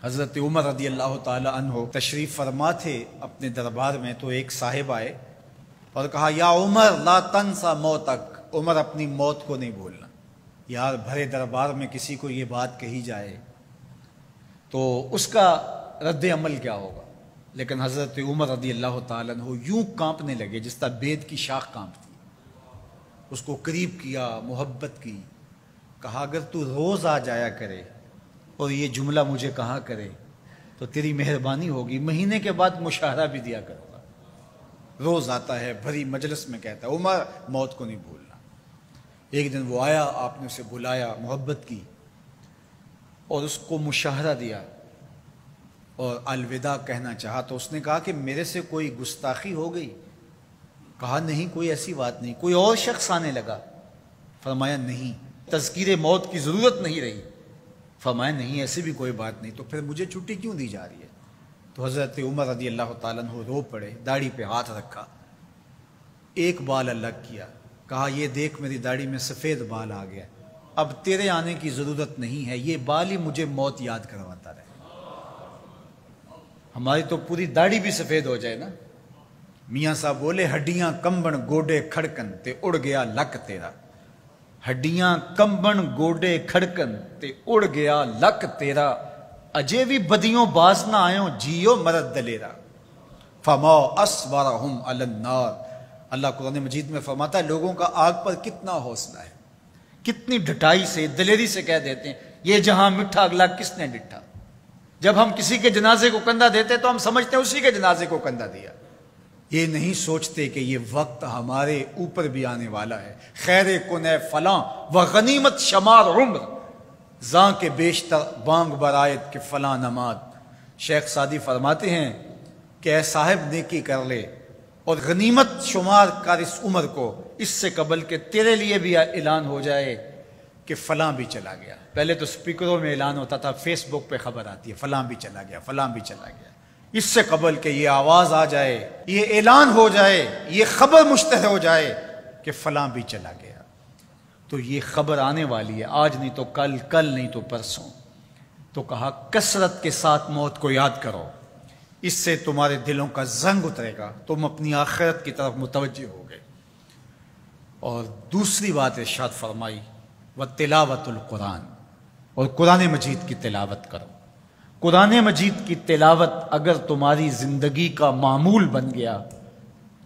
حضرت عمر رضی اللہ تعالی عنہ تشریف فرما تھے اپنے دربار میں، تو ایک صاحب آئے اور کہا یا عمر لا تنسا موتک، عمر اپنی موت کو نہیں بھولنا۔ یار بھرے دربار میں کسی کو یہ بات کہی جائے تو اس کا رد عمل کیا ہوگا، لیکن حضرت عمر رضی اللہ تعالیٰ عنہ یوں کانپنے لگے جس طرح بید کی شاخ کانپتی۔ اس کو قریب کیا، محبت کی، کہا اگر تو روز آ جایا کرے اور یہ جملہ مجھے کہا کرے تو تیری مہربانی ہوگی، مہینے کے بعد مشاہرہ بھی دیا کروں گا۔ روز آتا ہے، بھری مجلس میں کہتا ہے عمر موت کو نہیں بھولنا۔ ایک دن وہ آیا، آپ نے اسے بلایا، محبت کی اور اس کو مشاہرہ دیا اور الوداع کہنا چاہا، تو اس نے کہا کہ میرے سے کوئی گستاخی ہو گئی؟ کہا نہیں، کوئی ایسی بات نہیں۔ کوئی اور شخص آنے لگا؟ فرمایا نہیں۔ تذکیر موت کی ضرورت نہیں رہی؟ فرمایا نہیں، ایسی بھی کوئی بات نہیں۔ تو پھر مجھے چھٹی کیوں دی جا رہی ہے؟ تو حضرت عمر رضی اللہ تعالیٰ عنہ رو پڑے، داڑھی پہ ہاتھ رکھا، ایک بال الگ کیا، کہا یہ دیکھ میری داڑھی میں سفید بال آ گیا، اب تیرے آنے کی ضرورت نہیں ہے، یہ بال ہی مجھے موت یاد کرواتا رہے۔ ہماری تو پوری داڑھی بھی سفید ہو جائے نا۔ میاں صاحب بولے ہڈیاں کمبن گوڈے کھڑکن تے اڑ گیا لک تیرا، ہڈیاں کمبن گوڈے کھڑکن تے اڑ گیا لک تیرا، اجے بھی بدیوں باز نہ آئیں جیو مرد دلیرا، فما اصبرہم علی النار۔ اللہ قرآن مجید میں فرماتا ہے لوگوں کا آگ پر کتنا حوصلہ ہے، کتنی ڈٹائی سے، دلیری سے کہہ دیتے ہیں یہ جہاں مٹھا اگلا کس نے ڈٹھا۔ جب ہم کسی کے جنازے کو کندھا دیتے تو ہم سمجھتے ہیں اسی کے جنازے کو کندھا دیا، یہ نہیں سوچتے کہ یہ وقت ہمارے اوپر بھی آنے والا ہے۔ خیر کن فلاں و غنیمت شمار عمر، زاں کے بیشتر بانگ برآیت کہ فلاں نماد۔ شیخ سعدی فرماتے ہیں کہ اے صاحب نیکی کر لے اور غنیمت شمار کر اس عمر کو، اس سے قبل کہ تیرے لیے بھی اعلان ہو جائے کہ فلاں بھی چلا گیا۔ پہلے تو سپیکروں میں اعلان ہوتا تھا، فیس بک پہ خبر آتی ہے فلاں بھی چلا گیا، فلاں بھی چلا گیا۔ اس سے قبل کہ یہ آواز آ جائے، یہ اعلان ہو جائے، یہ خبر مشتہر ہو جائے کہ فلاں بھی چلا گیا، تو یہ خبر آنے والی ہے، آج نہیں تو کل، کل نہیں تو پرسوں۔ تو کہا کثرت کے ساتھ موت کو یاد کرو، اس سے تمہارے دلوں کا زنگ اترے گا، تم اپنی آخرت کی طرف متوجہ ہو گئے۔ اور دوسری بات ارشاد فرمائی وَتِلَاوَةُ الْقُرْآنِ، اور قرآن مجید کی تلاوت کرو۔ قرآن مجید کی تلاوت اگر تمہاری زندگی کا معمول بن گیا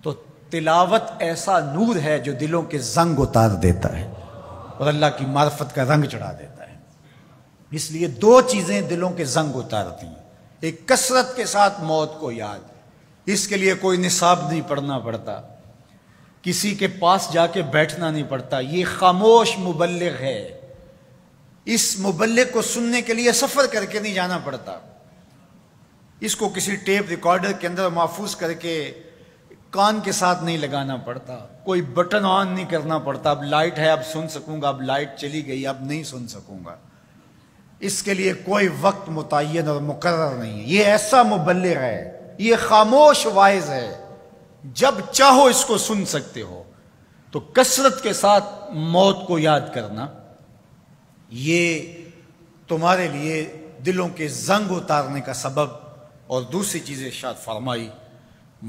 تو تلاوت ایسا نور ہے جو دلوں کے زنگ اتار دیتا ہے اور اللہ کی معرفت کا رنگ چڑھا دیتا ہے۔ اس لیے دو چیزیں دلوں کے زنگ اتارتی ہیں، ایک کثرت کے ساتھ موت کو یاد، اس کے لیے کوئی نصاب نہیں پڑھنا پڑتا، کسی کے پاس جا کے بیٹھنا نہیں پڑتا، یہ خاموش مبلغ ہے، اس مبلغ کو سننے کے لیے سفر کر کے نہیں جانا پڑتا، اس کو کسی ٹیپ ریکارڈر کے اندر محفوظ کر کے کان کے ساتھ نہیں لگانا پڑتا، کوئی بٹن آن نہیں کرنا پڑتا، اب لائٹ ہے اب سن سکوں گا، اب لائٹ چلی گئی اب نہیں سن سکوں گا، اس کے لیے کوئی وقت متعین اور مقرر نہیں ہے۔ یہ ایسا مبلغ ہے، یہ خاموش واعظ ہے، جب چاہو اس کو سن سکتے ہو۔ تو کثرت کے ساتھ موت کو یاد کرنا یہ تمہارے لیے دلوں کے زنگ اتارنے کا سبب۔ اور دوسری چیز ارشاد فرمائی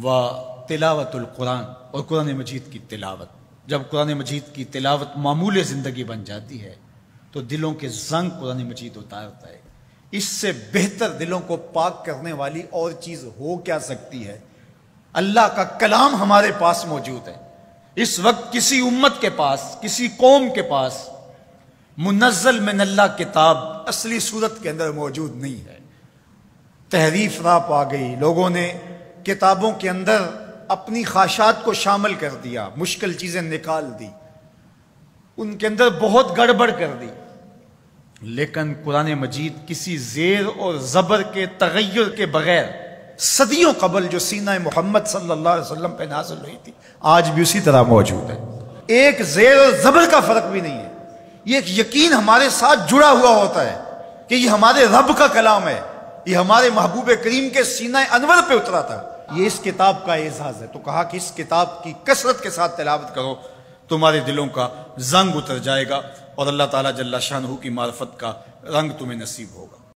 وَتِلَاوَةُ الْقُرْآنِ، اور قرآن مجید کی تلاوت۔ جب قرآن مجید کی تلاوت معمول زندگی بن جاتی ہے تو دلوں کے زنگ قرآن مجید اتارتا ہے۔ اس سے بہتر دلوں کو پاک کرنے والی اور چیز ہو کیا سکتی ہے؟ اللہ کا کلام ہمارے پاس موجود ہے۔ اس وقت کسی امت کے پاس، کسی قوم کے پاس منزل من اللہ کتاب اصلی صورت کے اندر موجود نہیں ہے۔ تحریف راہ پا گئی، لوگوں نے کتابوں کے اندر اپنی خواہشات کو شامل کر دیا، مشکل چیزیں نکال دی، ان کے اندر بہت گڑبڑ کر دی، لیکن قرآن مجید کسی زیر اور زبر کے تغیر کے بغیر صدیوں قبل جو سینہ محمد صلی اللہ علیہ وسلم پہ نازل ہوئی تھی آج بھی اسی طرح موجود ہے۔ ایک زیر اور زبر کا فرق بھی نہیں ہے، یہ ایک یقین ہمارے ساتھ جڑا ہوا ہوتا ہے کہ یہ ہمارے رب کا کلام ہے، یہ ہمارے محبوب کریم کے سینہ انور پہ اترا تھا، یہ اس کتاب کا اعزاز ہے۔ تو کہا کہ اس کتاب کی کثرت کے ساتھ تلاوت کرو، تمہارے دلوں کا زنگ اتر جائے گا اور اللہ تعالیٰ جل شانہ کی معرفت کا رنگ تمہیں نصیب ہوگا۔